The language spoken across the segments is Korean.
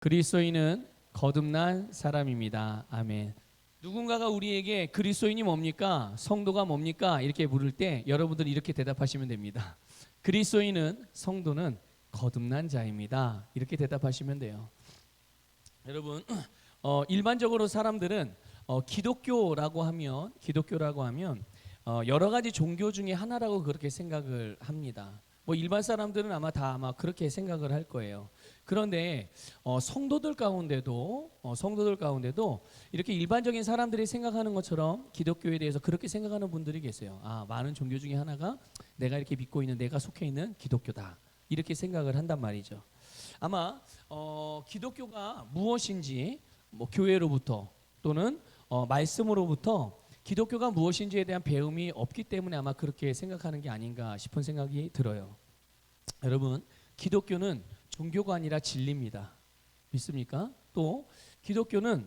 그리스도인은 거듭난 사람입니다. 아멘. 누군가가 우리에게 그리스도인이 뭡니까? 성도가 뭡니까? 이렇게 물을 때 여러분들은 이렇게 대답하시면 됩니다. 그리스도인은 성도는 거듭난 자입니다. 이렇게 대답하시면 돼요. 여러분, 일반적으로 사람들은 기독교라고 하면 여러 가지 종교 중에 하나라고 그렇게 생각을 합니다. 뭐 일반 사람들은 아마 그렇게 생각을 할 거예요. 그런데 성도들 가운데도 이렇게 일반적인 사람들이 생각하는 것처럼 기독교에 대해서 그렇게 생각하는 분들이 계세요. 많은 종교 중에 하나가 내가 이렇게 믿고 있는, 내가 속해 있는 기독교다, 이렇게 생각을 한단 말이죠. 아마 기독교가 무엇인지, 뭐 교회로부터 또는 말씀으로부터 기독교가 무엇인지에 대한 배움이 없기 때문에 아마 그렇게 생각하는 게 아닌가 싶은 생각이 들어요. 여러분, 기독교는 종교가 아니라 진리입니다. 믿습니까? 또 기독교는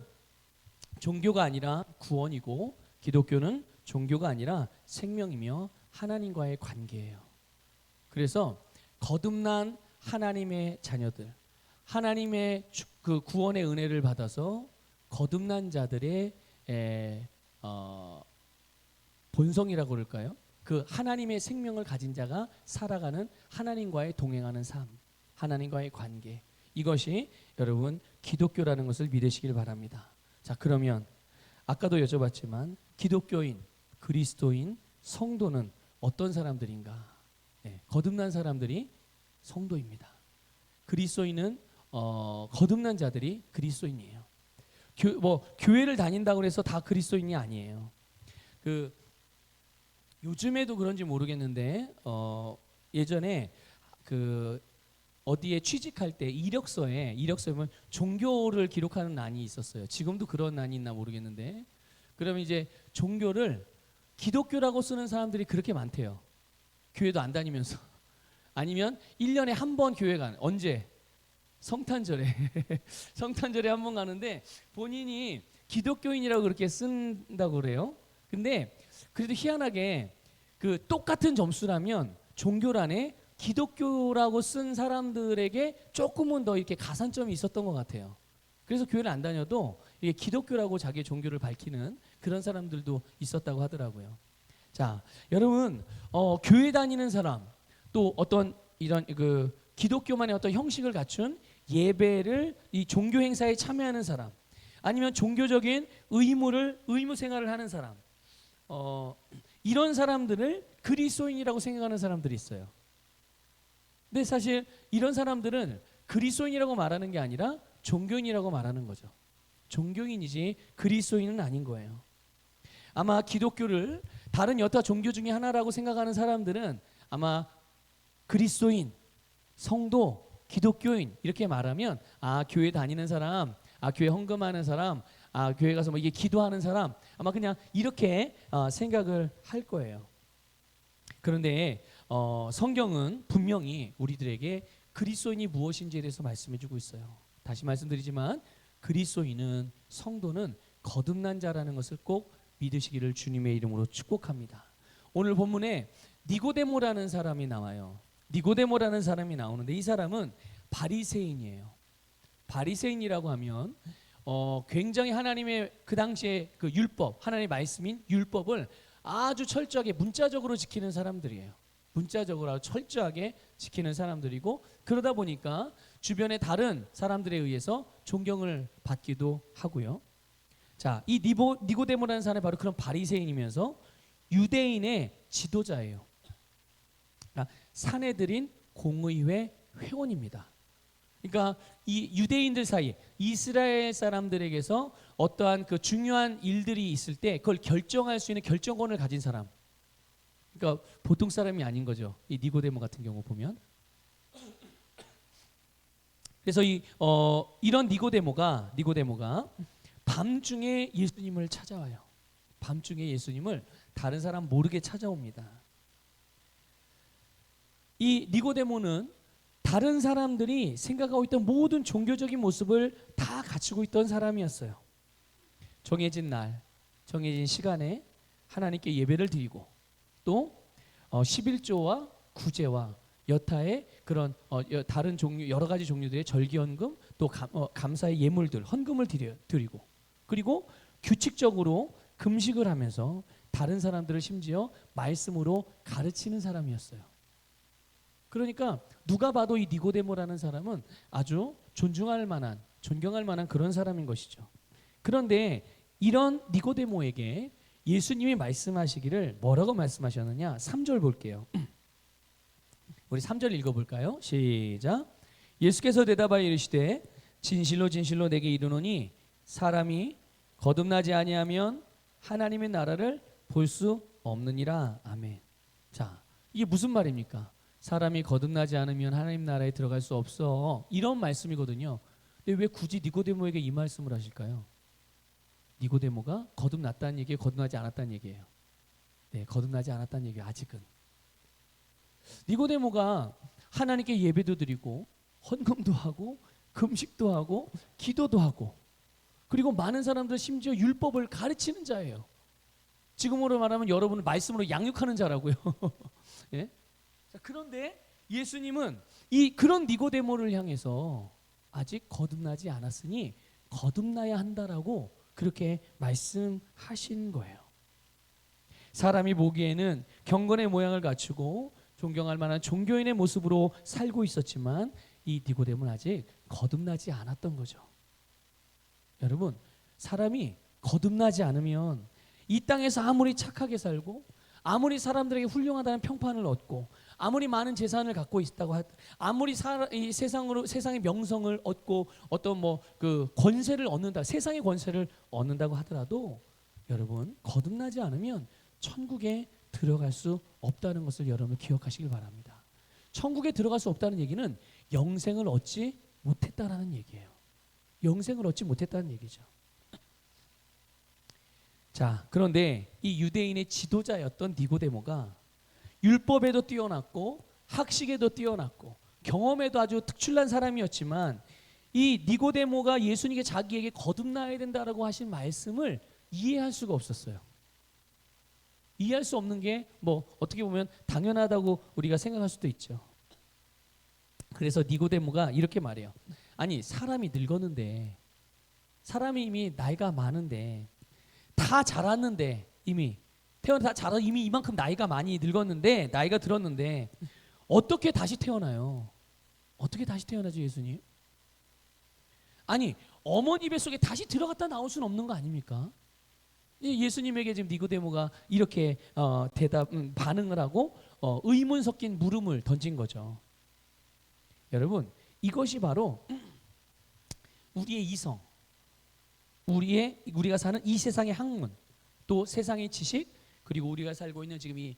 종교가 아니라 구원이고, 기독교는 종교가 아니라 생명이며 하나님과의 관계예요. 그래서 거듭난 하나님의 자녀들, 하나님의 그 구원의 은혜를 받아서 거듭난 자들의 본성이라고 그럴까요? 그 하나님의 생명을 가진 자가 살아가는, 하나님과의 동행하는 삶, 하나님과의 관계, 이것이 여러분 기독교라는 것을 믿으시길 바랍니다. 자, 그러면 아까도 여쭤봤지만 기독교인, 그리스도인, 성도는 어떤 사람들인가? 거듭난 사람들이 성도입니다. 그리스도인은 거듭난 자들이 그리스도인이에요. 교회를 다닌다고 해서 다 그리스도인이 아니에요. 요즘에도 그런지 모르겠는데 예전에 어디에 취직할 때 이력서에 보면 종교를 기록하는欄이 있었어요. 지금도 그런欄이 있나 모르겠는데, 그러면 이제 종교를 기독교라고 쓰는 사람들이 그렇게 많대요. 교회도 안 다니면서. 아니면 1년에 한 번 교회 가는, 언제? 성탄절에 성탄절에 한 번 가는데 본인이 기독교인이라고 그렇게 쓴다고 그래요. 근데 그래도 희한하게 그 똑같은 점수라면 종교란에 기독교라고 쓴 사람들에게 조금은 더 이렇게 가산점이 있었던 것 같아요. 그래서 교회를 안 다녀도 이게 기독교라고 자기의 종교를 밝히는 그런 사람들도 있었다고 하더라고요. 자, 여러분, 교회 다니는 사람, 또 어떤 이런 기독교만의 어떤 형식을 갖춘 예배를, 이 종교 행사에 참여하는 사람, 아니면 종교적인 의무 생활을 하는 사람, 이런 사람들을 그리스도인이라고 생각하는 사람들이 있어요. 근데 사실 이런 사람들은 그리스도인이라고 말하는 게 아니라 종교인이라고 말하는 거죠. 종교인이지 그리스도인은 아닌 거예요. 아마 기독교를 다른 여타 종교 중에 하나라고 생각하는 사람들은 아마 그리스도인, 성도, 기독교인 이렇게 말하면 교회 다니는 사람, 교회 헌금하는 사람, 교회 가서 뭐 이게 기도하는 사람, 아마 그냥 이렇게 생각을 할 거예요. 그런데 성경은 분명히 우리들에게 그리스도인이 무엇인지에 대해서 말씀해주고 있어요. 다시 말씀드리지만 그리스도인은, 성도는 거듭난 자라는 것을 꼭 믿으시기를 주님의 이름으로 축복합니다. 오늘 본문에 니고데모라는 사람이 나와요. 니고데모라는 사람이 나오는데 이 사람은 바리새인이에요. 바리새인이라고 하면 굉장히 하나님의 그 당시에 그 율법, 하나님의 말씀인 율법을 아주 철저하게 문자적으로 지키는 사람들이에요. 문자적으로 아주 철저하게 지키는 사람들이고, 그러다 보니까 주변의 다른 사람들에 의해서 존경을 받기도 하고요. 자, 이 니고데모라는 사람이 바로 그런 바리새인이면서 유대인의 지도자예요. 사내들인 공의회 회원입니다. 그러니까 이 유대인들 사이, 이스라엘 사람들에게서 어떠한 그 중요한 일들이 있을 때 그걸 결정할 수 있는 결정권을 가진 사람. 그러니까 보통 사람이 아닌 거죠. 이 니고데모 같은 경우 보면. 그래서 이런 니고데모가 밤중에 예수님을 찾아와요. 밤중에 예수님을 다른 사람 모르게 찾아옵니다. 이 니고데모는 다른 사람들이 생각하고 있던 모든 종교적인 모습을 다 갖추고 있던 사람이었어요. 정해진 날, 정해진 시간에 하나님께 예배를 드리고, 또 11조와 구제와 여타의 그런 다른 종류, 여러 가지 종류들의 절기연금, 또 감사의 예물들, 헌금을 드리고, 그리고 규칙적으로 금식을 하면서 다른 사람들을 심지어 말씀으로 가르치는 사람이었어요. 그러니까 누가 봐도 이 니고데모라는 사람은 아주 존경할 만한 그런 사람인 것이죠. 그런데 이런 니고데모에게 예수님이 말씀하시기를 뭐라고 말씀하셨느냐? 3절 볼게요. 우리 3절 읽어볼까요? 시작. 예수께서 대답하여 이르시되 진실로 진실로 내게 이르노니 사람이 거듭나지 아니하면 하나님의 나라를 볼 수 없느니라. 아멘. 자, 이게 무슨 말입니까? 사람이 거듭나지 않으면 하나님 나라에 들어갈 수 없어. 이런 말씀이거든요. 근데 왜 굳이 니고데모에게 이 말씀을 하실까요? 니고데모가 거듭났다는 얘기예요? 거듭나지 않았다는 얘기예요? 네, 거듭나지 않았다는 얘기예요. 아직은. 니고데모가 하나님께 예배도 드리고 헌금도 하고 금식도 하고 기도도 하고 그리고 많은 사람들 심지어 율법을 가르치는 자예요. 지금으로 말하면 여러분은 말씀으로 양육하는 자라고요. 예? 자, 그런데 예수님은 그런 니고데모를 향해서 아직 거듭나지 않았으니 거듭나야 한다라고 그렇게 말씀하신 거예요. 사람이 보기에는 경건의 모양을 갖추고 존경할 만한 종교인의 모습으로 살고 있었지만 이 니고데모는 아직 거듭나지 않았던 거죠. 여러분, 사람이 거듭나지 않으면 이 땅에서 아무리 착하게 살고 아무리 사람들에게 훌륭하다는 평판을 얻고 아무리 많은 재산을 갖고 있다고 아무리 이 세상의 명성을 얻고 어떤 그 권세를 얻는다, 세상의 권세를 얻는다고 하더라도 여러분 거듭나지 않으면 천국에 들어갈 수 없다는 것을 여러분 기억하시길 바랍니다. 천국에 들어갈 수 없다는 얘기는 영생을 얻지 못했다라는 얘기예요. 영생을 얻지 못했다는 얘기죠. 자, 그런데 이 유대인의 지도자였던 니고데모가 율법에도 뛰어났고 학식에도 뛰어났고 경험에도 아주 특출난 사람이었지만 이 니고데모가 예수님께 자기에게 거듭나야 된다라고 하신 말씀을 이해할 수가 없었어요. 이해할 수 없는 게 어떻게 보면 당연하다고 우리가 생각할 수도 있죠. 그래서 니고데모가 이렇게 말해요. 아니, 사람이 늙었는데, 사람이 이미 나이가 많은데, 다 자랐는데, 이미 다 자라 이미 이만큼 나이가 많이 늙었는데, 나이가 들었는데 어떻게 다시 태어나요? 어떻게 다시 태어나죠, 예수님? 아니, 어머니 뱃속에 다시 들어갔다 나올 수는 없는 거 아닙니까? 예수님에게 지금 니고데모가 이렇게 반응을 하고 의문 섞인 물음을 던진 거죠. 여러분, 이것이 바로 우리의 이성, 우리가 사는 이 세상의 학문, 또 세상의 지식, 그리고 우리가 살고 있는 지금 이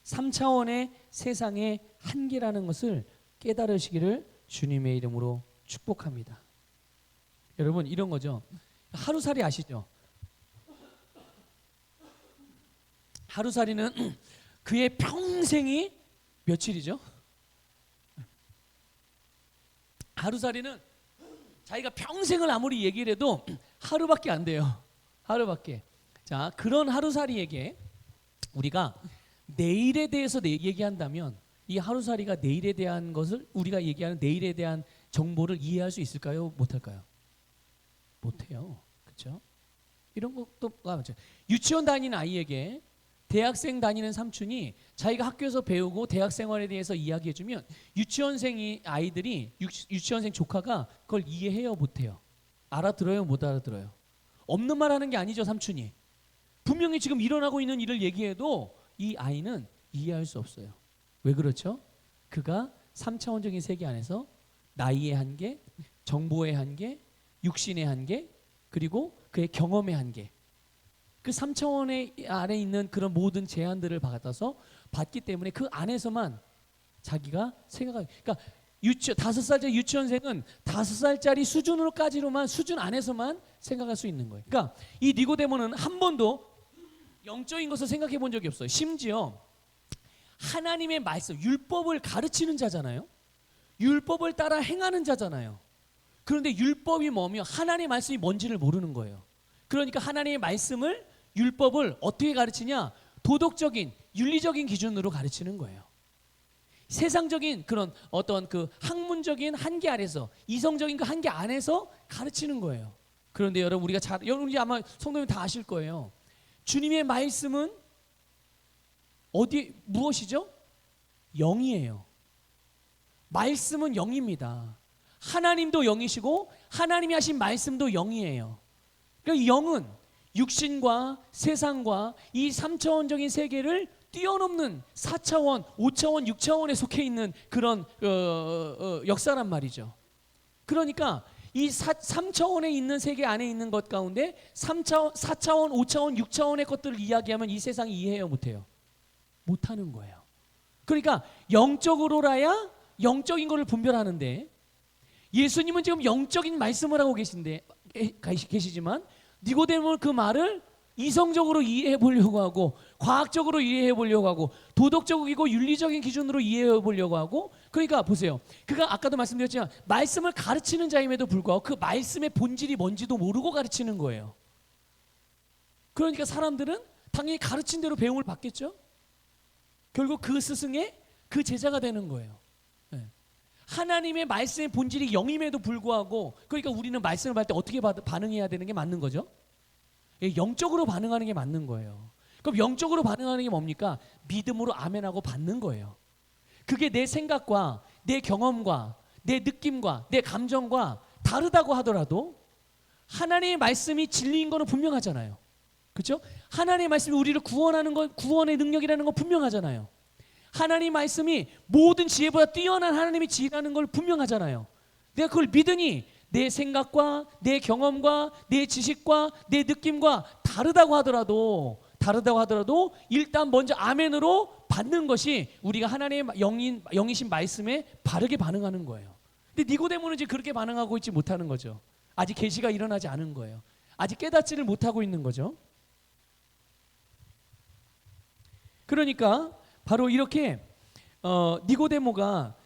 3차원의 세상의 한계라는 것을 깨달으시기를 주님의 이름으로 축복합니다. 여러분, 이런 거죠. 하루살이 아시죠? 하루살이는 그의 평생이 며칠이죠? 하루살이는 자기가 평생을 아무리 얘기를 해도 하루밖에 안 돼요. 하루밖에. 자, 그런 하루살이에게 우리가 내일에 대해서 얘기한다면 이 하루살이가 내일에 대한 것을 우리가 얘기하는 내일에 대한 정보를 이해할 수 있을까요? 못할까요? 못해요. 그렇죠? 이런 것도 맞죠. 유치원 다니는 아이에게 대학생 다니는 삼촌이 자기가 학교에서 배우고 대학 생활에 대해서 이야기해주면 아이들이 유치원생 조카가 그걸 이해해요, 못해요? 알아들어요, 못 알아들어요? 없는 말 하는 게 아니죠, 삼촌이. 분명히 지금 일어나고 있는 일을 얘기해도 이 아이는 이해할 수 없어요. 왜 그렇죠? 그가 3차원적인 세계 안에서 나이의 한계, 정보의 한계, 육신의 한계, 그리고 그의 경험의 한계, 그 3차원의 안에 있는 그런 모든 제한들을 받아서 받기 때문에 그 안에서만 자기가 그러니까 5살짜리 유치원생은 5살짜리 수준 안에서만 생각할 수 있는 거예요. 그러니까 이 니고데모는 한 번도 영적인 것을 생각해 본 적이 없어요. 심지어 하나님의 말씀, 율법을 가르치는 자잖아요. 율법을 따라 행하는 자잖아요. 그런데 율법이 뭐며 하나님의 말씀이 뭔지를 모르는 거예요. 그러니까 하나님의 말씀을, 율법을 어떻게 가르치냐? 도덕적인, 윤리적인 기준으로 가르치는 거예요. 세상적인 그런 어떤 그 학문적인 한계 아래서, 이성적인 그 한계 안에서 가르치는 거예요. 그런데 여러분, 여러분이 아마 성도님 다 아실 거예요. 주님의 말씀은 무엇이죠? 영이에요. 말씀은 영입니다. 하나님도 영이시고 하나님이 하신 말씀도 영이에요. 그러니까 이 영은 육신과 세상과 이 3차원적인 세계를 뛰어넘는 4차원, 5차원, 6차원에 속해 있는 그런 역사란 말이죠. 그러니까 이 3차원에 있는 세계 안에 있는 것 가운데 3차원, 4차원, 5차원, 6차원의 것들을 이야기하면 이 세상이 이해해요, 못해요? 못하는 거예요. 그러니까 영적으로라야 영적인 것을 분별하는데, 예수님은 지금 영적인 말씀을 하고 계시지만 니고데모는 그 말을 이성적으로 이해해 보려고 하고, 과학적으로 이해해 보려고 하고, 도덕적이고 윤리적인 기준으로 이해해 보려고 하고. 그러니까 보세요, 그가 아까도 말씀드렸지만 말씀을 가르치는 자임에도 불구하고 그 말씀의 본질이 뭔지도 모르고 가르치는 거예요. 그러니까 사람들은 당연히 가르친 대로 배움을 받겠죠. 결국 그 스승의 그 제자가 되는 거예요. 하나님의 말씀의 본질이 영임에도 불구하고, 그러니까 우리는 말씀을 받을 때 어떻게 반응해야 되는 게 맞는 거죠? 영적으로 반응하는 게 맞는 거예요. 그럼 영적으로 반응하는 게 뭡니까? 믿음으로 아멘하고 받는 거예요. 그게 내 생각과 내 경험과 내 느낌과 내 감정과 다르다고 하더라도 하나님의 말씀이 진리인 거는 분명하잖아요. 그렇죠? 하나님의 말씀이 우리를 구원하는 건, 구원의 능력이라는 건 분명하잖아요. 하나님 말씀이 모든 지혜보다 뛰어난 하나님의 지혜라는 걸 분명하잖아요. 내가 그걸 믿으니 내 생각과 내 경험과 내 지식과 내 느낌과 다르다고 하더라도 일단 먼저 아멘으로 받는 것이 우리가 하나님의 영이신 말씀에 바르게 반응하는 거예요. 근데 니고데모는 이제 그렇게 반응하고 있지 못하는 거죠. 아직 계시가 일어나지 않은 거예요. 아직 깨닫지를 못하고 있는 거죠. 그러니까 바로 이렇게 니고데모가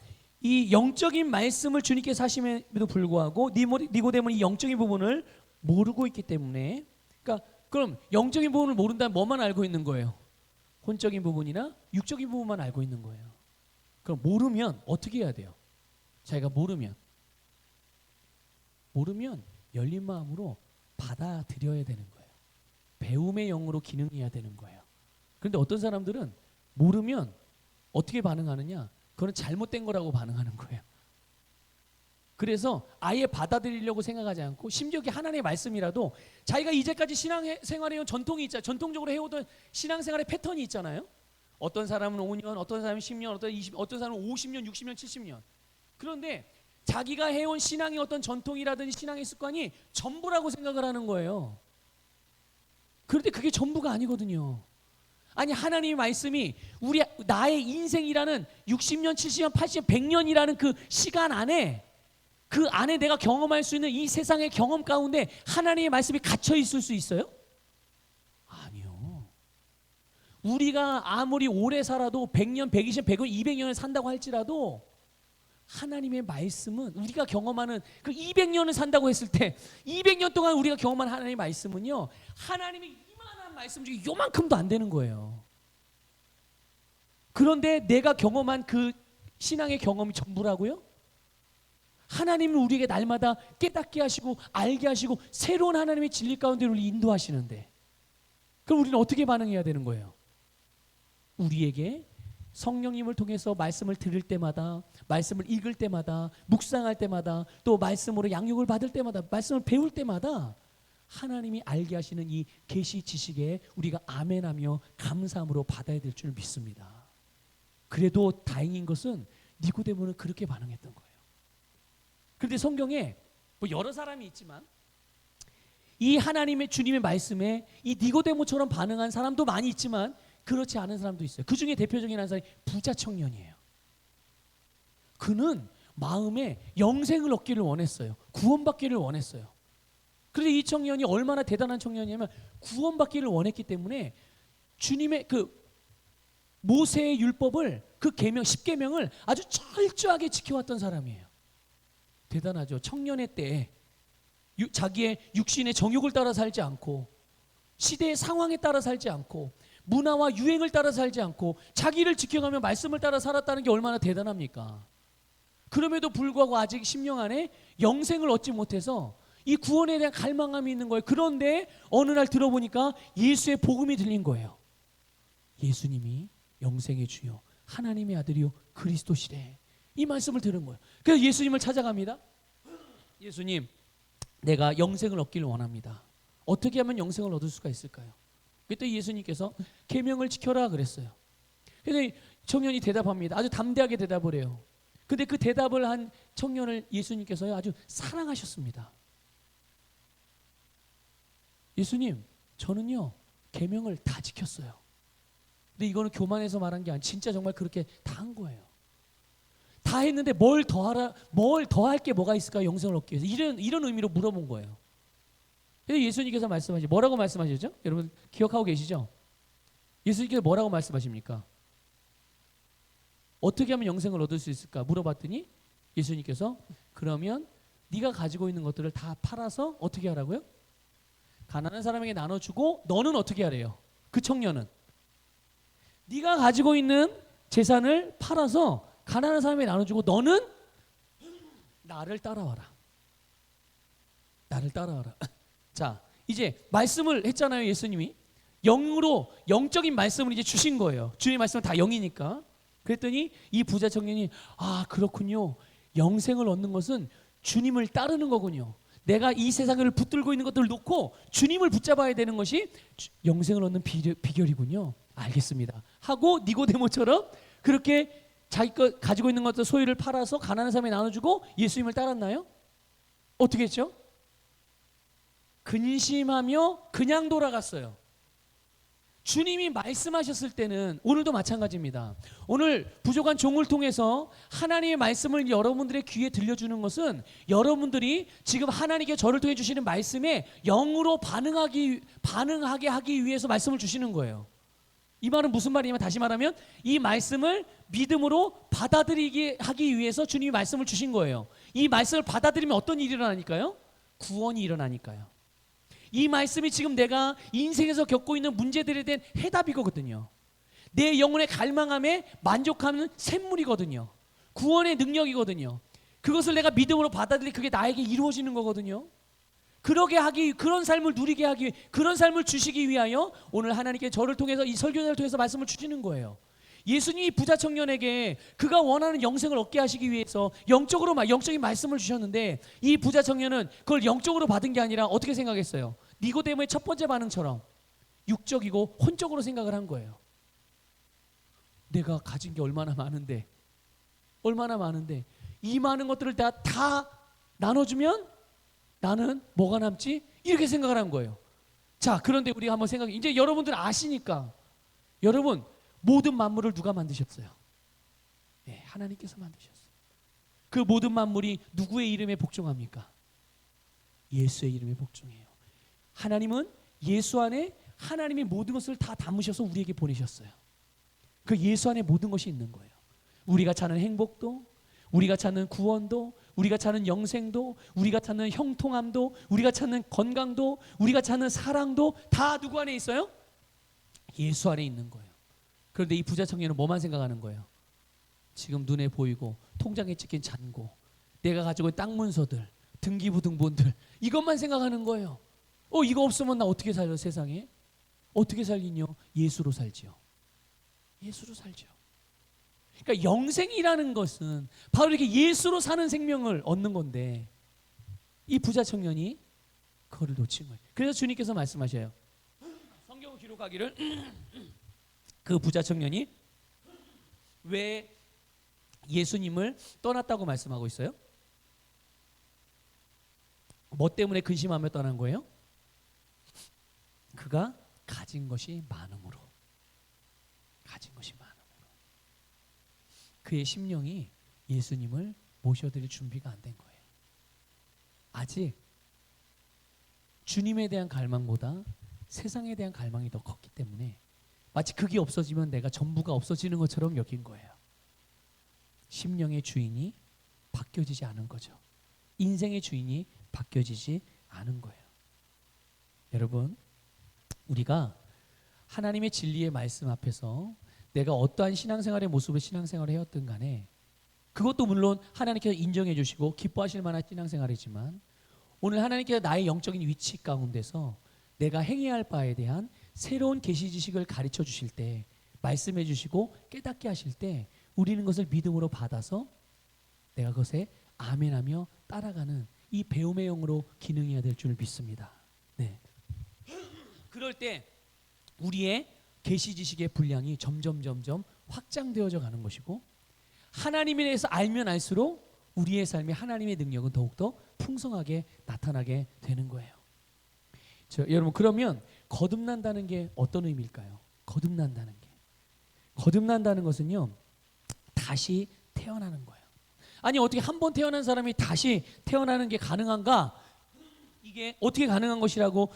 이 영적인 말씀을 주님께서 하심에도 불구하고 니고데모는 이 영적인 부분을 모르고 있기 때문에, 그러니까 그럼 영적인 부분을 모른다면 뭐만 알고 있는 거예요? 혼적인 부분이나 육적인 부분만 알고 있는 거예요. 그럼 모르면 어떻게 해야 돼요? 자기가 모르면 열린 마음으로 받아들여야 되는 거예요. 배움의 영으로 기능해야 되는 거예요. 그런데 어떤 사람들은 모르면 어떻게 반응하느냐? 그건 잘못된 거라고 반응하는 거예요. 그래서 아예 받아들이려고 생각하지 않고, 심지어 하나님의 말씀이라도 자기가 이제까지 신앙생활해온 전통이 있잖아요. 전통적으로 해오던 신앙생활의 패턴이 있잖아요. 어떤 사람은 5년, 어떤 사람은 10년, 어떤 사람은 50년, 60년, 70년. 그런데 자기가 해온 신앙의 어떤 전통이라든지 신앙의 습관이 전부라고 생각을 하는 거예요. 그런데 그게 전부가 아니거든요. 아니, 하나님의 말씀이 나의 인생이라는 60년, 70년, 80년, 100년이라는 그 시간 안에, 그 안에 내가 경험할 수 있는 이 세상의 경험 가운데 하나님의 말씀이 갇혀 있을 수 있어요? 아니요. 우리가 아무리 오래 살아도 100년, 120년, 100년, 200년을 산다고 할지라도 하나님의 말씀은, 우리가 경험하는 그 200년을 산다고 했을 때 200년 동안 우리가 경험한 하나님의 말씀은요, 하나님의 이만한 말씀 중에 요만큼도 안 되는 거예요. 그런데 내가 경험한 그 신앙의 경험이 전부라고요? 하나님은 우리에게 날마다 깨닫게 하시고 알게 하시고 새로운 하나님의 진리 가운데 우리 인도하시는데, 그럼 우리는 어떻게 반응해야 되는 거예요? 우리에게 성령님을 통해서 말씀을 들을 때마다, 말씀을 읽을 때마다, 묵상할 때마다, 또 말씀으로 양육을 받을 때마다, 말씀을 배울 때마다 하나님이 알게 하시는 이 계시 지식에 우리가 아멘하며 감사함으로 받아야 될 줄 믿습니다. 그래도 다행인 것은 니고데모는 그렇게 반응했던 거예요. 그런데 성경에 뭐 여러 사람이 있지만 이 하나님의 주님의 말씀에 이 니고데모처럼 반응한 사람도 많이 있지만 그렇지 않은 사람도 있어요. 그 중에 대표적인 한 사람이 부자 청년이에요. 그는 마음에 영생을 얻기를 원했어요. 구원받기를 원했어요. 그런데 이 청년이 얼마나 대단한 청년이냐면 구원받기를 원했기 때문에 주님의 그 모세의 율법을, 그 계명, 10계명을 아주 철저하게 지켜왔던 사람이에요. 대단하죠. 청년의 때에 자기의 육신의 정욕을 따라 살지 않고, 시대의 상황에 따라 살지 않고, 문화와 유행을 따라 살지 않고 자기를 지켜가며 말씀을 따라 살았다는 게 얼마나 대단합니까? 그럼에도 불구하고 아직 심령 안에 영생을 얻지 못해서 이 구원에 대한 갈망함이 있는 거예요. 그런데 어느 날 들어보니까 예수의 복음이 들린 거예요. 예수님이 영생의 주요 하나님의 아들이요 그리스도시래. 이 말씀을 들은 거예요. 그래서 예수님을 찾아갑니다. 예수님, 내가 영생을 얻기를 원합니다. 어떻게 하면 영생을 얻을 수가 있을까요? 그때 예수님께서 계명을 지켜라 그랬어요. 그래서 청년이 대답합니다. 아주 담대하게 대답을 해요. 근데 그 대답을 한 청년을 예수님께서 아주 사랑하셨습니다. 예수님, 저는요 계명을 다 지켰어요. 근데 이거는 교만해서 말한 게 아니라 진짜 정말 그렇게 다 한 거예요. 다 했는데 뭘 더 할 게 뭐가 있을까 영생을 얻기 위해서 이런 의미로 물어본 거예요. 그래서 예수님께서 말씀하시죠. 뭐라고 말씀하셨죠? 여러분 기억하고 계시죠? 예수님께서 뭐라고 말씀하십니까? 어떻게 하면 영생을 얻을 수 있을까 물어봤더니 예수님께서 그러면 네가 가지고 있는 것들을 다 팔아서 어떻게 하라고요? 가난한 사람에게 나눠주고 너는 어떻게 하래요? 그 청년은 네가 가지고 있는 재산을 팔아서 가난한 사람에게 나눠주고 너는 나를 따라와라. 나를 따라와라. 자, 이제 말씀을 했잖아요. 예수님이 영으로 영적인 말씀을 이제 주신 거예요. 주의 말씀은 다 영이니까. 그랬더니 이 부자 청년이 아 그렇군요. 영생을 얻는 것은 주님을 따르는 거군요. 내가 이 세상을 붙들고 있는 것들을 놓고 주님을 붙잡아야 되는 것이 영생을 얻는 비결이군요. 알겠습니다. 하고 니고데모처럼 그렇게 자기 것 가지고 있는 것들 소유를 팔아서 가난한 사람에 나눠주고 예수님을 따랐나요? 어떻게 했죠? 근심하며 그냥 돌아갔어요. 주님이 말씀하셨을 때는 오늘도 마찬가지입니다. 오늘 부족한 종을 통해서 하나님의 말씀을 여러분들의 귀에 들려주는 것은 여러분들이 지금 하나님께 저를 통해 주시는 말씀에 영으로 반응하게 하기 위해서 말씀을 주시는 거예요. 이 말은 무슨 말이냐면 다시 말하면 이 말씀을 믿음으로 받아들이게 하기 위해서 주님이 말씀을 주신 거예요. 이 말씀을 받아들이면 어떤 일이 일어나니까요? 구원이 일어나니까요. 이 말씀이 지금 내가 인생에서 겪고 있는 문제들에 대한 해답이거든요. 내 영혼의 갈망함에 만족하는 샘물이거든요. 구원의 능력이거든요. 그것을 내가 믿음으로 받아들이 그게 나에게 이루어지는 거거든요. 그런 삶을 누리게 하기 위해 그런 삶을 주시기 위하여 오늘 하나님께 저를 통해서 이 설교자를 통해서 말씀을 주시는 거예요. 예수님이 부자 청년에게 그가 원하는 영생을 얻게 하시기 위해서 영적인 말씀을 주셨는데 이 부자 청년은 그걸 영적으로 받은 게 아니라 어떻게 생각했어요? 니고데모의 첫 번째 반응처럼 육적이고 혼적으로 생각을 한 거예요. 내가 가진 게 얼마나 많은데 이 많은 것들을 내가 다 나눠주면 나는 뭐가 남지? 이렇게 생각을 한 거예요. 자, 그런데 우리가 한번 이제 여러분들 아시니까 여러분 모든 만물을 누가 만드셨어요? 네, 하나님께서 만드셨어요. 그 모든 만물이 누구의 이름에 복종합니까? 예수의 이름에 복종해요. 하나님은 예수 안에 하나님이 모든 것을 다 담으셔서 우리에게 보내셨어요. 그 예수 안에 모든 것이 있는 거예요. 우리가 찾는 행복도, 우리가 찾는 구원도, 우리가 찾는 영생도, 우리가 찾는 형통함도, 우리가 찾는 건강도, 우리가 찾는 사랑도 다 누구 안에 있어요? 예수 안에 있는 거예요. 그런데 이 부자 청년은 뭐만 생각하는 거예요? 지금 눈에 보이고 통장에 찍힌 잔고, 내가 가지고 있는 땅 문서들, 등기부등본들 이것만 생각하는 거예요. 이거 없으면 나 어떻게 살려 세상에? 어떻게 살리뇨? 예수로 살지요. 예수로 살죠. 그러니까 영생이라는 것은 바로 이렇게 예수로 사는 생명을 얻는 건데 이 부자 청년이 그거를 놓친 거예요. 그래서 주님께서 말씀하셔요. 성경을 기록하기를 그 부자 청년이 왜 예수님을 떠났다고 말씀하고 있어요? 뭐 때문에 근심하며 떠난 거예요? 그가 가진 것이 많음으로. 그의 심령이 예수님을 모셔드릴 준비가 안 된 거예요. 아직 주님에 대한 갈망보다 세상에 대한 갈망이 더 컸기 때문에 마치 그게 없어지면 내가 전부가 없어지는 것처럼 여긴 거예요. 심령의 주인이 바뀌어지지 않은 거죠. 인생의 주인이 바뀌어지지 않은 거예요. 여러분, 우리가 하나님의 진리의 말씀 앞에서 내가 어떠한 신앙생활의 모습을 신앙생활을 해왔든 간에 그것도 물론 하나님께서 인정해 주시고 기뻐하실 만한 신앙생활이지만 오늘 하나님께서 나의 영적인 위치 가운데서 내가 행해야 할 바에 대한 새로운 계시 지식을 가르쳐 주실 때 말씀해 주시고 깨닫게 하실 때 우리는 그것을 믿음으로 받아서 내가 그것에 아멘하며 따라가는 이 배움의 영으로 기능해야 될 줄 믿습니다. 네. 그럴 때 우리의 계시 지식의 분량이 점점 확장되어져 가는 것이고 하나님에 대해서 알면 알수록 우리의 삶에 하나님의 능력은 더욱더 풍성하게 나타나게 되는 거예요. 여러분 그러면 거듭난다는 게 어떤 의미일까요? 거듭난다는 것은요 다시 태어나는 거예요. 아니 어떻게 한 번 태어난 사람이 다시 태어나는 게 가능한가? 이게 어떻게 가능한 것이라고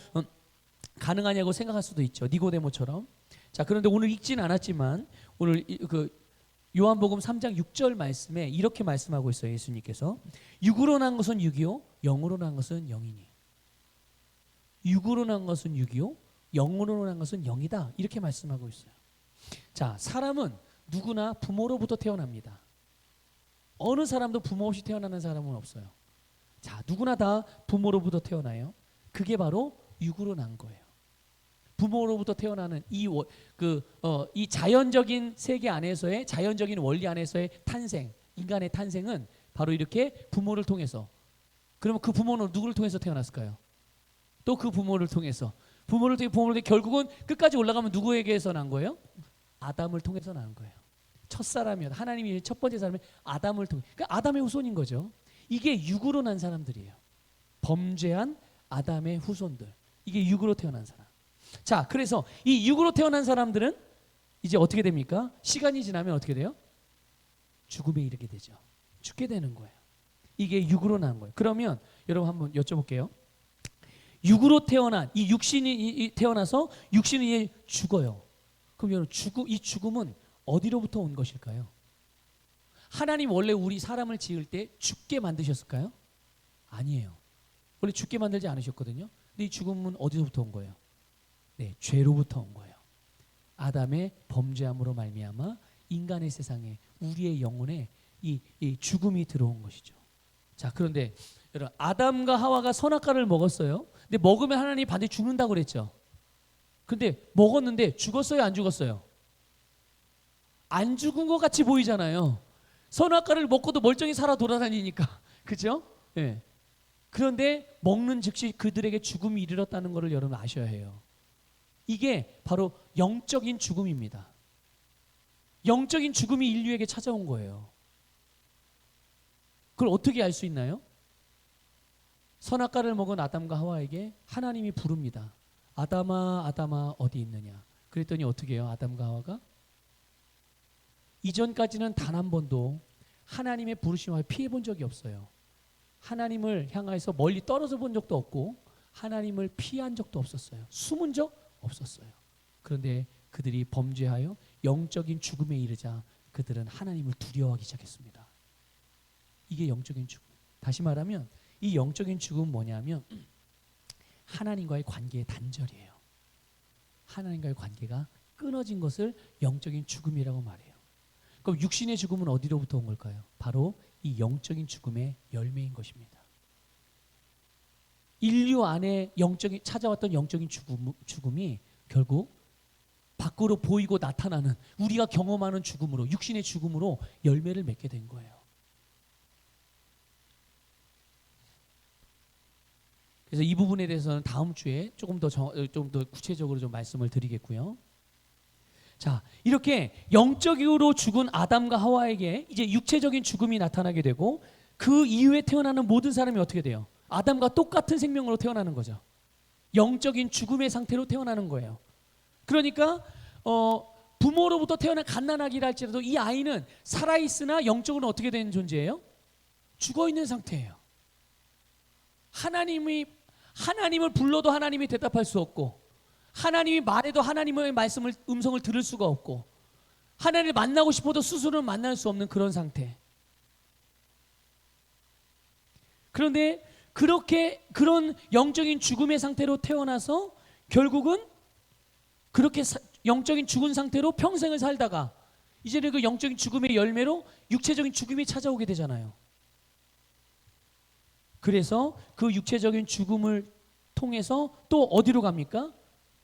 가능하냐고 생각할 수도 있죠. 니고데모처럼. 자 그런데 오늘 읽지는 않았지만 오늘 그 요한복음 3장 6절 말씀에 이렇게 말씀하고 있어요. 예수님께서 육으로 난 것은 육이요 영으로 난 것은 영이니. 육으로 난 것은 육이요 영으로 난 것은 영이다. 이렇게 말씀하고 있어요. 자 사람은 누구나 부모로부터 태어납니다. 어느 사람도 부모 없이 태어나는 사람은 없어요. 자 누구나 다 부모로부터 태어나요. 그게 바로 육으로 난 거예요. 부모로부터 태어나는 이 자연적인 세계 안에서의 자연적인 원리 안에서의 탄생, 인간의 탄생은 바로 이렇게 부모를 통해서. 그러면 그 부모는 누구를 통해서 태어났을까요? 또 그 부모를 통해서 결국은 끝까지 올라가면 누구에게서 난 거예요? 아담을 통해서 난 거예요. 첫사람이었다. 하나님이 첫 번째 사람이 아담을 통해. 그러니까 아담의 후손인 거죠. 이게 육으로 난 사람들이에요. 범죄한 아담의 후손들. 이게 육으로 태어난 사람. 자, 그래서 이 육으로 태어난 사람들은 이제 어떻게 됩니까? 시간이 지나면 어떻게 돼요? 죽음에 이르게 되죠. 죽게 되는 거예요. 이게 육으로 난 거예요. 그러면 여러분 한번 여쭤볼게요. 육으로 태어난 이 육신이 태어나서 육신이 죽어요. 그럼 여러분 이 죽음은 어디로부터 온 것일까요? 하나님 원래 우리 사람을 지을 때 죽게 만드셨을까요? 아니에요. 원래 죽게 만들지 않으셨거든요. 근데 이 죽음은 어디서부터 온 거예요? 네, 죄로부터 온 거예요. 아담의 범죄함으로 말미암아 인간의 세상에 우리의 영혼에 이 죽음이 들어온 것이죠. 자, 그런데 여러분 아담과 하와가 선악과를 먹었어요. 근데 먹으면 하나님이 반드시 죽는다고 그랬죠. 근데 먹었는데 죽었어요, 안 죽었어요? 안 죽은 것 같이 보이잖아요. 선악과를 먹고도 멀쩡히 살아 돌아다니니까. 그죠? 네. 그런데 먹는 즉시 그들에게 죽음이 이르렀다는 것을 여러분 아셔야 해요. 이게 바로 영적인 죽음입니다. 영적인 죽음이 인류에게 찾아온 거예요. 그걸 어떻게 알 수 있나요? 선악과를 먹은 아담과 하와에게 하나님이 부릅니다. 아담아, 아담아 어디 있느냐? 그랬더니 어떻게 해요? 아담과 하와가 이전까지는 단 한 번도 하나님의 부르심을 피해 본 적이 없어요. 하나님을 향해서 멀리 떨어져 본 적도 없고 하나님을 피한 적도 없었어요. 숨은 적 없었어요. 그런데 그들이 범죄하여 영적인 죽음에 이르자 그들은 하나님을 두려워하기 시작했습니다. 이게 영적인 죽음. 다시 말하면 이 영적인 죽음은 뭐냐면 하나님과의 관계의 단절이에요. 하나님과의 관계가 끊어진 것을 영적인 죽음이라고 말해요. 그럼 육신의 죽음은 어디로부터 온 걸까요? 바로 이 영적인 죽음의 열매인 것입니다. 인류 안에 찾아왔던 영적인 죽음이 결국 밖으로 보이고 나타나는 우리가 경험하는 죽음으로 육신의 죽음으로 열매를 맺게 된 거예요. 그래서 이 부분에 대해서는 다음 주에 좀 더 구체적으로 좀 말씀을 드리겠고요. 자, 이렇게 영적으로 죽은 아담과 하와에게 이제 육체적인 죽음이 나타나게 되고 그 이후에 태어나는 모든 사람이 어떻게 돼요? 아담과 똑같은 생명으로 태어나는 거죠. 영적인 죽음의 상태로 태어나는 거예요. 그러니까 부모로부터 태어난 갓난아기라 할지라도 이 아이는 살아있으나 영적으로는 어떻게 된 존재예요? 죽어있는 상태예요. 하나님을 불러도 하나님이 대답할 수 없고 하나님이 말해도 하나님의 음성을 들을 수가 없고 하나님을 만나고 싶어도 스스로는 만날 수 없는 그런 상태. 그런데 그런 영적인 죽음의 상태로 태어나서 결국은 그렇게 영적인 죽은 상태로 평생을 살다가 이제는 그 영적인 죽음의 열매로 육체적인 죽음이 찾아오게 되잖아요. 그래서 그 육체적인 죽음을 통해서 또 어디로 갑니까?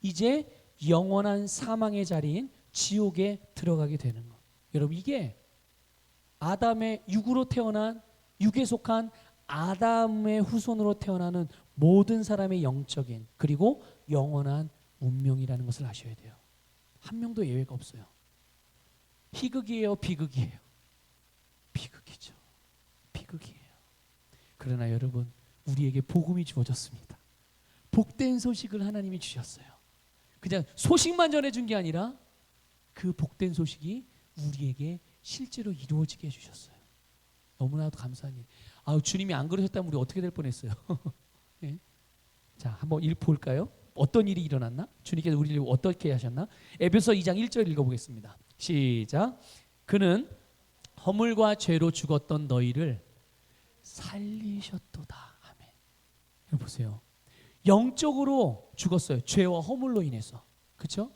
이제 영원한 사망의 자리인 지옥에 들어가게 되는 것. 여러분, 이게 아담의 육으로 태어난, 육에 속한 아담의 후손으로 태어나는 모든 사람의 영적인 그리고 영원한 운명이라는 것을 아셔야 돼요. 한 명도 예외가 없어요. 희극이에요, 비극이에요? 비극이죠. 비극이에요. 그러나 여러분, 우리에게 복음이 주어졌습니다. 복된 소식을 하나님이 주셨어요. 그냥 소식만 전해준 게 아니라 그 복된 소식이 우리에게 실제로 이루어지게 해주셨어요. 너무나도 감사한 일. 주님이 안 그러셨다면 우리 어떻게 될 뻔했어요. 네? 자, 한번 볼까요? 어떤 일이 일어났나? 주님께서 우리를 어떻게 하셨나? 에베소 2장 1절 읽어보겠습니다. 시작. 그는 허물과 죄로 죽었던 너희를 살리셨도다. 아멘. 여러분 보세요. 영적으로 죽었어요. 죄와 허물로 인해서. 그렇죠?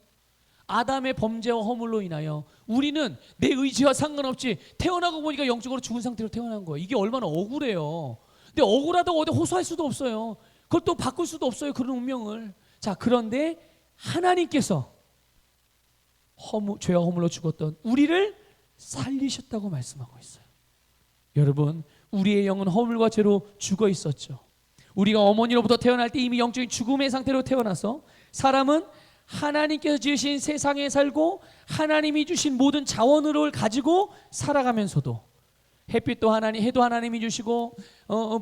아담의 범죄와 허물로 인하여 우리는 내 의지와 상관없이 태어나고 보니까 영적으로 죽은 상태로 태어난 거예요. 이게 얼마나 억울해요. 근데 억울하다고 어디 호소할 수도 없어요. 그걸 또 바꿀 수도 없어요. 그런 운명을. 자, 그런데 하나님께서 죄와 허물로 죽었던 우리를 살리셨다고 말씀하고 있어요. 여러분, 우리의 영은 허물과 죄로 죽어 있었죠. 우리가 어머니로부터 태어날 때 이미 영적인 죽음의 상태로 태어나서 사람은 하나님께서 지으신 세상에 살고 하나님이 주신 모든 자원을 가지고 살아가면서도 햇빛도 해도 하나님이 주시고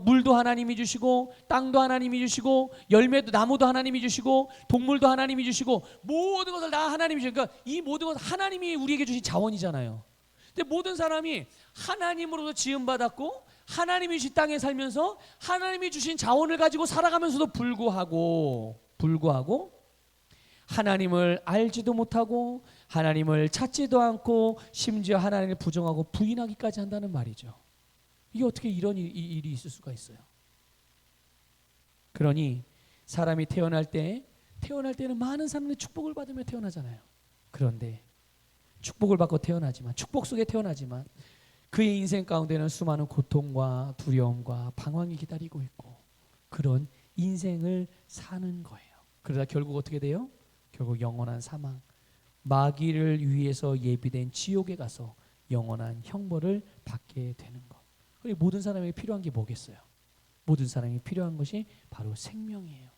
물도 하나님이 주시고 땅도 하나님이 주시고 열매도 나무도 하나님이 주시고 동물도 하나님이 주시고 모든 것을 다 하나님이 주시고, 그러니까 이 모든 것 하나님이 우리에게 주신 자원이잖아요. 근데 모든 사람이 하나님으로부터 지음받았고 하나님이 주신 땅에 살면서 하나님이 주신 자원을 가지고 살아가면서도 불구하고 하나님을 알지도 못하고 하나님을 찾지도 않고 심지어 하나님을 부정하고 부인하기까지 한다는 말이죠. 이게 어떻게 이런 일이 있을 수가 있어요? 그러니 사람이 태어날 때는 많은 사람들이 축복을 받으며 태어나잖아요. 그런데 축복을 받고 태어나지만, 축복 속에 태어나지만 그의 인생 가운데는 수많은 고통과 두려움과 방황이 기다리고 있고 그런 인생을 사는 거예요. 그러다 결국 어떻게 돼요? 결국 영원한 사망, 마귀를 위해서 예비된 지옥에 가서 영원한 형벌을 받게 되는 것. 그리고 모든 사람에게 필요한 게 뭐겠어요? 모든 사람이 필요한 것이 바로 생명이에요.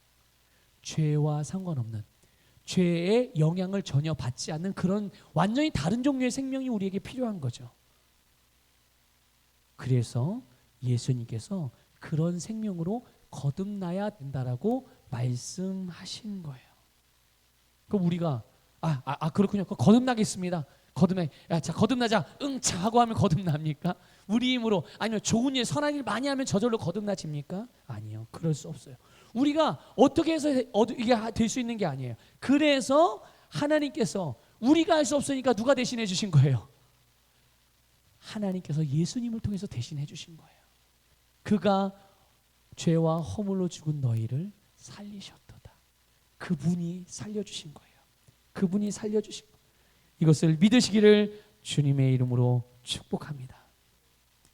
죄와 상관없는, 죄의 영향을 전혀 받지 않는 그런 완전히 다른 종류의 생명이 우리에게 필요한 거죠. 그래서 예수님께서 그런 생명으로 거듭나야 된다라고 말씀하신 거예요. 그럼 우리가 그렇군요. 거듭나겠습니다. 거듭나자. 자 하고 하면 거듭납니까? 우리 힘으로 아니면 좋은 일, 선한 일 많이 하면 저절로 거듭나집니까? 아니요. 그럴 수 없어요. 우리가 어떻게 해서 이게 될 수 있는 게 아니에요. 그래서 하나님께서 우리가 할 수 없으니까 누가 대신해 주신 거예요? 하나님께서 예수님을 통해서 대신해 주신 거예요. 그가 죄와 허물로 죽은 너희를 살리셨도다. 그분이 살려주신 거예요. 그분이 살려주신 거예요. 이것을 믿으시기를 주님의 이름으로 축복합니다.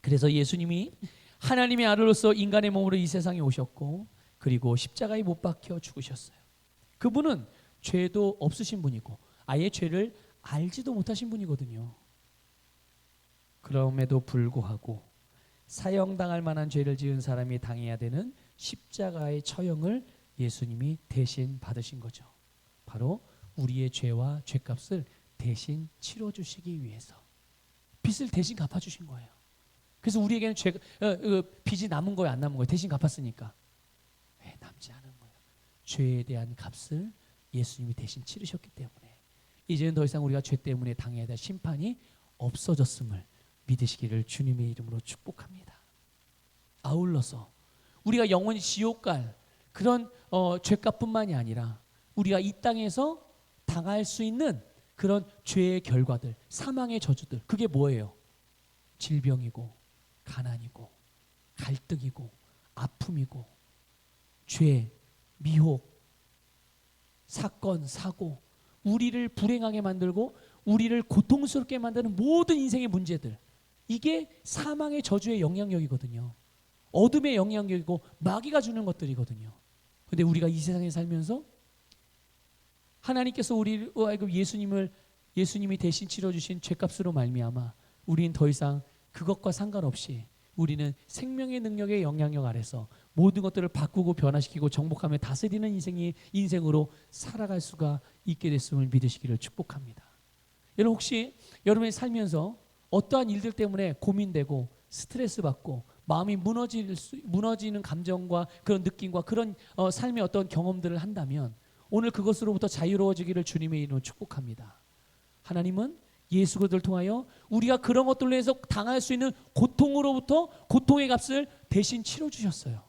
그래서 예수님이 하나님의 아들로서 인간의 몸으로 이 세상에 오셨고 그리고 십자가에 못 박혀 죽으셨어요. 그분은 죄도 없으신 분이고 아예 죄를 알지도 못하신 분이거든요. 그럼에도 불구하고 사형당할 만한 죄를 지은 사람이 당해야 되는 십자가의 처형을 예수님이 대신 받으신 거죠. 바로 우리의 죄와 죄값을 대신 치러주시기 위해서 빚을 대신 갚아주신 거예요. 그래서 우리에게는 빚이 남은 거예요, 안 남은 거예요? 대신 갚았으니까. 왜 남지 않은 거예요? 죄에 대한 값을 예수님이 대신 치르셨기 때문에 이제는 더 이상 우리가 죄 때문에 당해야 될 심판이 없어졌음을 믿으시기를 주님의 이름으로 축복합니다. 아울러서 우리가 영원히 지옥 갈 그런 죄값뿐만이 아니라 우리가 이 땅에서 당할 수 있는 그런 죄의 결과들, 사망의 저주들, 그게 뭐예요? 질병이고 가난이고 갈등이고 아픔이고 죄, 미혹, 사건, 사고, 우리를 불행하게 만들고 우리를 고통스럽게 만드는 모든 인생의 문제들, 이게 사망의 저주의 영향력이거든요. 어둠의 영향력이고 마귀가 주는 것들이거든요. 근데 우리가 이 세상에 살면서 하나님께서 우리로 하여금 예수님이 대신 치러주신 죄값으로 말미암아 우리는 더 이상 그것과 상관없이 우리는 생명의 능력의 영향력 아래서 모든 것들을 바꾸고 변화시키고 정복하며 다스리는 인생으로 살아갈 수가 있게 됐음을 믿으시기를 축복합니다. 여러분, 혹시 여러분이 살면서 어떠한 일들 때문에 고민되고 스트레스 받고 마음이 무너지는 감정과 그런 느낌과 그런 삶의 어떤 경험들을 한다면 오늘 그것으로부터 자유로워지기를 주님의 이름으로 축복합니다. 하나님은 예수 그리스도를 통하여 우리가 그런 것들로 해서 당할 수 있는 고통으로부터 고통의 값을 대신 치러주셨어요.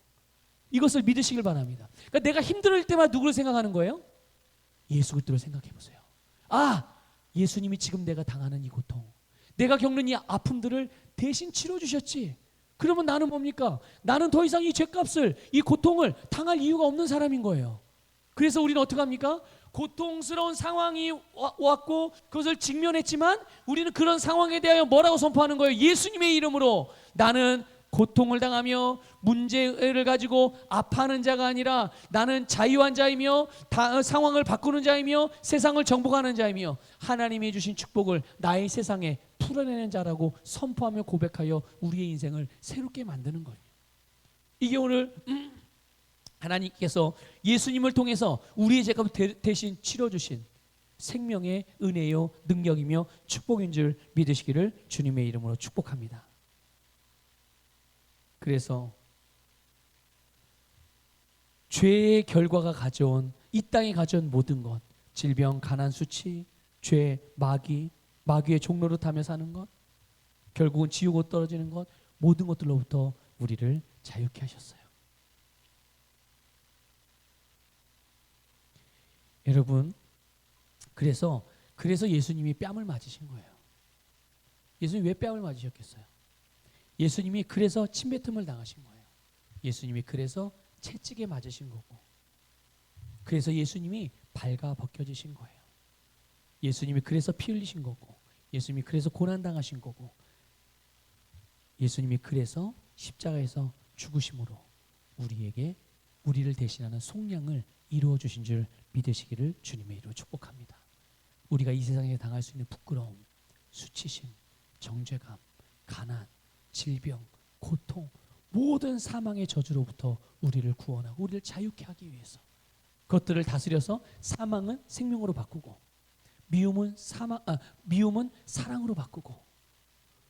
이것을 믿으시길 바랍니다. 그러니까 내가 힘들 때마다 누구를 생각하는 거예요? 예수 그리스도를 생각해 보세요. 아, 예수님이 지금 내가 당하는 이 고통, 내가 겪는 이 아픔들을 대신 치러주셨지. 그러면 나는 뭡니까? 나는 더 이상 이 죄값을, 이 고통을 당할 이유가 없는 사람인 거예요. 그래서 우리는 어떻게 합니까? 고통스러운 상황이 왔고 그것을 직면했지만 우리는 그런 상황에 대하여 뭐라고 선포하는 거예요? 예수님의 이름으로 나는 고통을 당하며 문제를 가지고 아파하는 자가 아니라 나는 자유한 자이며 상황을 바꾸는 자이며 세상을 정복하는 자이며 하나님이 주신 축복을 나의 세상에 풀어내는 자라고 선포하며 고백하여 우리의 인생을 새롭게 만드는 거예요. 이게 오늘 하나님께서 예수님을 통해서 우리의 죄값을 대신 치러주신 생명의 은혜요 능력이며 축복인 줄 믿으시기를 주님의 이름으로 축복합니다. 그래서 죄의 결과가 가져온, 이 땅에 가져온 모든 것, 질병, 가난, 수치, 죄, 마귀의 종로로 타며 사는 것, 결국은 지옥으로 떨어지는 것, 모든 것들로부터 우리를 자유케 하셨어요. 여러분, 그래서 예수님이 뺨을 맞으신 거예요. 예수님이 왜 뺨을 맞으셨겠어요? 예수님이 그래서 침뱉음을 당하신 거예요. 예수님이 그래서 채찍에 맞으신 거고, 그래서 예수님이 발가 벗겨지신 거예요. 예수님이 그래서 피 흘리신 거고, 예수님이 그래서 고난당하신 거고, 예수님이 그래서 십자가에서 죽으심으로 우리를 대신하는 속량을 이루어 주신 줄 믿으시기를 주님의 이름으로 축복합니다. 우리가 이 세상에 당할 수 있는 부끄러움, 수치심, 정죄감, 가난, 질병, 고통, 모든 사망의 저주로부터 우리를 구원하고 우리를 자유케 하기 위해서 그것들을 다스려서 사망은 생명으로 바꾸고 미움은 사랑으로 바꾸고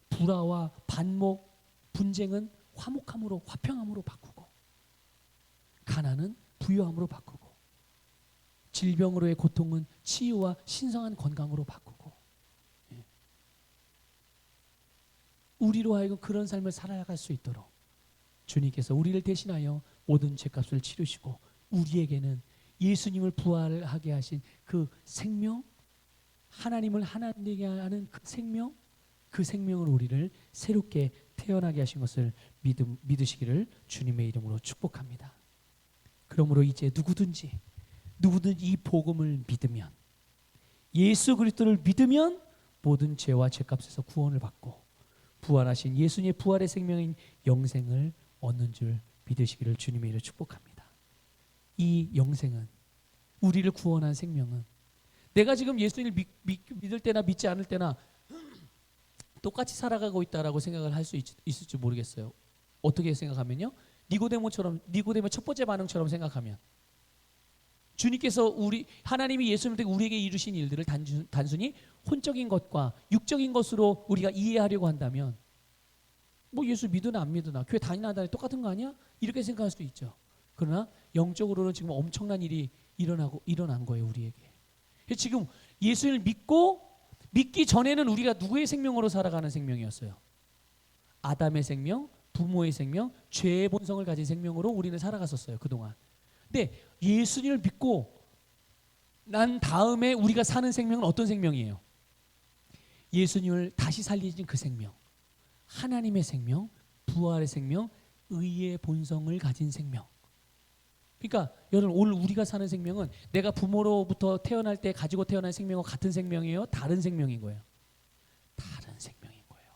불화와 반목, 분쟁은 화목함으로, 화평함으로 바꾸고 가난은 부유함으로 바꾸고 질병으로의 고통은 치유와 신성한 건강으로 바꾸고, 우리로 하여금 그런 삶을 살아갈 수 있도록 주님께서 우리를 대신하여 모든 죄값을 치르시고 우리에게는 예수님을 부활하게 하신 그 생명, 하나님을 하나님에게 하는 그 생명으로 우리를 새롭게 태어나게 하신 것을 믿으시기를 주님의 이름으로 축복합니다. 그러므로 이제 누구든지 이 복음을 믿으면, 예수 그리스도를 믿으면 모든 죄와 죄값에서 구원을 받고 부활하신 예수님의 부활의 생명인 영생을 얻는 줄 믿으시기를 주님의 이름으로 축복합니다. 이 영생은, 우리를 구원한 생명은 내가 지금 예수님을 믿을 때나 믿지 않을 때나 똑같이 살아가고 있다라고 생각을 할 수 있을지 모르겠어요. 어떻게 생각하면요, 니고데모 첫 번째 반응처럼 생각하면 주님께서 하나님이 예수님을 통해 우리에게 이루신 일들을 단순히 혼적인 것과 육적인 것으로 우리가 이해하려고 한다면 뭐 예수 믿으나 안 믿으나 교회 다니나 똑같은 거 아니야? 이렇게 생각할 수도 있죠. 그러나 영적으로는 지금 엄청난 일이 일어난 거예요, 우리에게. 지금 예수를 믿기 전에는 우리가 누구의 생명으로 살아가는 생명이었어요? 아담의 생명, 부모의 생명, 죄의 본성을 가진 생명으로 우리는 살아갔었어요, 그동안. 근데 예수님을 믿고 난 다음에 우리가 사는 생명은 어떤 생명이에요? 예수님을 다시 살리신 그 생명, 하나님의 생명, 부활의 생명, 의의 본성을 가진 생명. 그러니까 여러분 오늘 우리가 사는 생명은 내가 부모로부터 태어날 때 가지고 태어난 생명과 같은 생명이에요? 다른 생명인 거예요? 다른 생명인 거예요.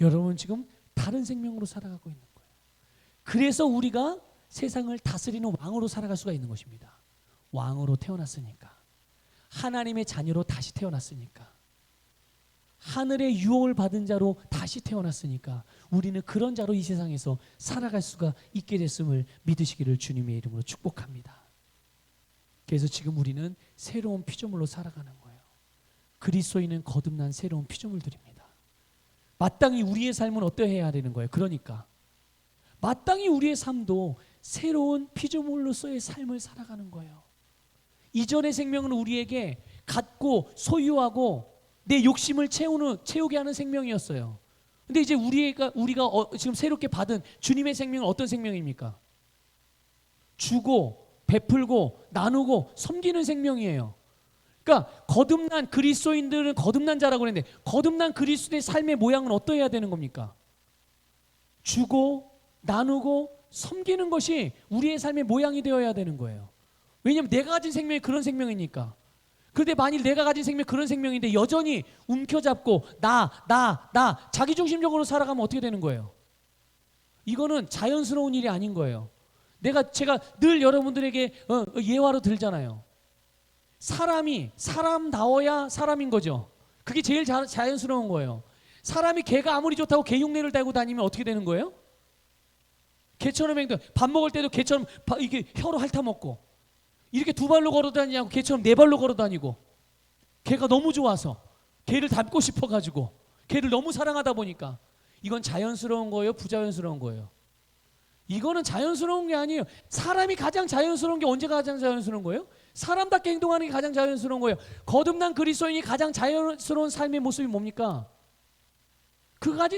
여러분 지금 다른 생명으로 살아가고 있는 거예요. 그래서 우리가 세상을 다스리는 왕으로 살아갈 수가 있는 것입니다. 왕으로 태어났으니까. 하나님의 자녀로 다시 태어났으니까. 하늘의 유혹을 받은 자로 다시 태어났으니까 우리는 그런 자로 이 세상에서 살아갈 수가 있게 됐음을 믿으시기를 주님의 이름으로 축복합니다. 그래서 지금 우리는 새로운 피조물로 살아가는 거예요. 그리스도인은 거듭난 새로운 피조물들입니다. 마땅히 우리의 삶은 어떠해야 되는 거예요? 그러니까 마땅히 우리의 삶도 새로운 피조물로서의 삶을 살아가는 거예요. 이전의 생명은 우리에게 갖고 소유하고 내 욕심을 채우게 하는 생명이었어요. 근데 이제 우리가 지금 새롭게 받은 주님의 생명은 어떤 생명입니까? 주고 베풀고 나누고 섬기는 생명이에요. 그러니까 거듭난 그리스도인들은 거듭난 자라고 그랬는데 거듭난 그리스도의 삶의 모양은 어떠해야 되는 겁니까? 주고 나누고 섬기는 것이 우리의 삶의 모양이 되어야 되는 거예요. 왜냐하면 내가 가진 생명이 그런 생명이니까. 그런데 만일 내가 가진 생명이 그런 생명인데 여전히 움켜잡고 나 자기중심적으로 살아가면 어떻게 되는 거예요? 이거는 자연스러운 일이 아닌 거예요. 제가 늘 여러분들에게 예화로 들잖아요. 사람이 사람다워야 사람인 거죠. 그게 제일 자연스러운 거예요. 사람이 개가 아무리 좋다고 개 흉내를 달고 다니면 어떻게 되는 거예요? 개처럼 밥 먹을 때도 개처럼 이게 혀로 핥아먹고 이렇게 두 발로 걸어 다니냐고 개처럼 네 발로 걸어 다니고 개가 너무 좋아서 개를 닮고 싶어가지고 개를 너무 사랑하다 보니까 이건 자연스러운 거예요? 부자연스러운 거예요? 이거는 자연스러운 게 아니에요. 사람이 가장 자연스러운 게 언제가 가장 자연스러운 거예요? 사람답게 행동하는 게 가장 자연스러운 거예요. 거듭난 그리스도인이 가장 자연스러운 삶의 모습이 뭡니까? 그가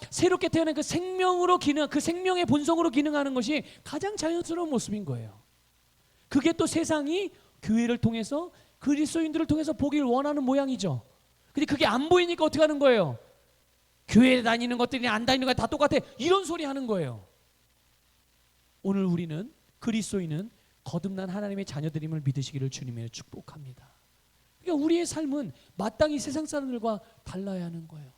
새롭게 태어난 그 생명으로 그 생명의 본성으로 기능하는 것이 가장 자연스러운 모습인 거예요. 그게 또 세상이 교회를 통해서 그리스도인들을 통해서 보길 원하는 모양이죠. 근데 그게 안 보이니까 어떻게 하는 거예요? 교회에 다니는 것들이 안 다니는 것 다 똑같아. 이런 소리 하는 거예요. 오늘 우리는 그리스도인은 거듭난 하나님의 자녀들임을 믿으시기를 주님의 축복합니다. 그러니까 우리의 삶은 마땅히 세상 사람들과 달라야 하는 거예요.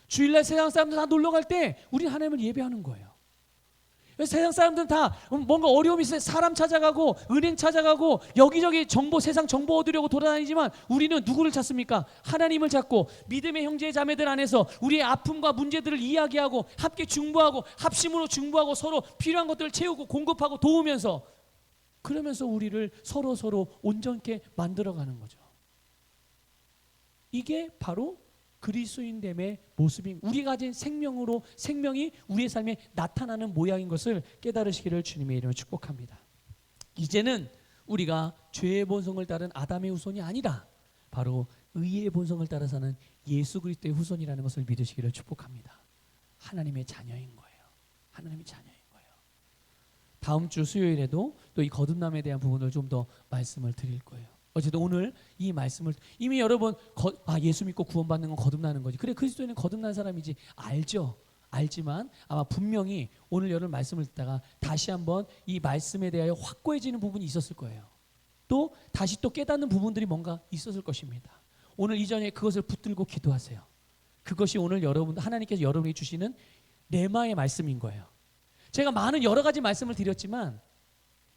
주일날 세상 사람들 다 놀러 갈 때 우리는 하나님을 예배하는 거예요. 세상 사람들은 다 뭔가 어려움이 있어요. 사람 찾아가고 은행 찾아가고 여기저기 세상 정보 얻으려고 돌아다니지만 우리는 누구를 찾습니까? 하나님을 찾고 믿음의 형제 자매들 안에서 우리의 아픔과 문제들을 이야기하고 함께 중보하고 합심으로 중보하고 서로 필요한 것들을 채우고 공급하고 도우면서 그러면서 우리를 서로 온전케 만들어가는 거죠. 이게 바로 그리스도인됨의 모습인 우리가 가진 생명이 우리의 삶에 나타나는 모양인 것을 깨달으시기를 주님의 이름으로 축복합니다. 이제는 우리가 죄의 본성을 따른 아담의 후손이 아니라 바로 의의 본성을 따라 사는 예수 그리스도의 후손이라는 것을 믿으시기를 축복합니다. 하나님의 자녀인 거예요. 하나님의 자녀인 거예요. 다음 주 수요일에도 또 이 거듭남에 대한 부분을 좀 더 말씀을 드릴 거예요. 어쨌든 오늘 이 말씀을 이미 여러분 예수 믿고 구원받는 건 거듭나는 거지. 그래 그리스도인은 거듭난 사람이지 알지만 아마 분명히 오늘 여러분 말씀을 듣다가 다시 한번 이 말씀에 대하여 확고해지는 부분이 있었을 거예요. 또 다시 또 깨닫는 부분들이 뭔가 있었을 것입니다. 오늘 이전에 그것을 붙들고 기도하세요. 그것이 오늘 하나님께서 여러분에게 주시는 레마의 말씀인 거예요. 제가 많은 여러 가지 말씀을 드렸지만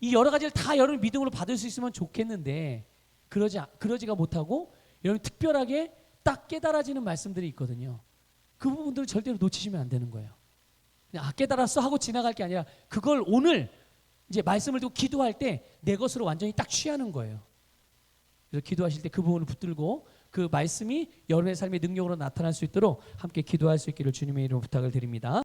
이 여러 가지를 다 여러분 믿음으로 받을 수 있으면 좋겠는데 그러지가 못하고 여러분 특별하게 딱 깨달아지는 말씀들이 있거든요. 그 부분들을 절대로 놓치시면 안 되는 거예요. 그냥 깨달았어 하고 지나갈 게 아니라 그걸 오늘 이제 말씀을 듣고 기도할 때 내 것으로 완전히 딱 취하는 거예요. 그래서 기도하실 때 그 부분을 붙들고 그 말씀이 여러분의 삶의 능력으로 나타날 수 있도록 함께 기도할 수 있기를 주님의 이름으로 부탁을 드립니다.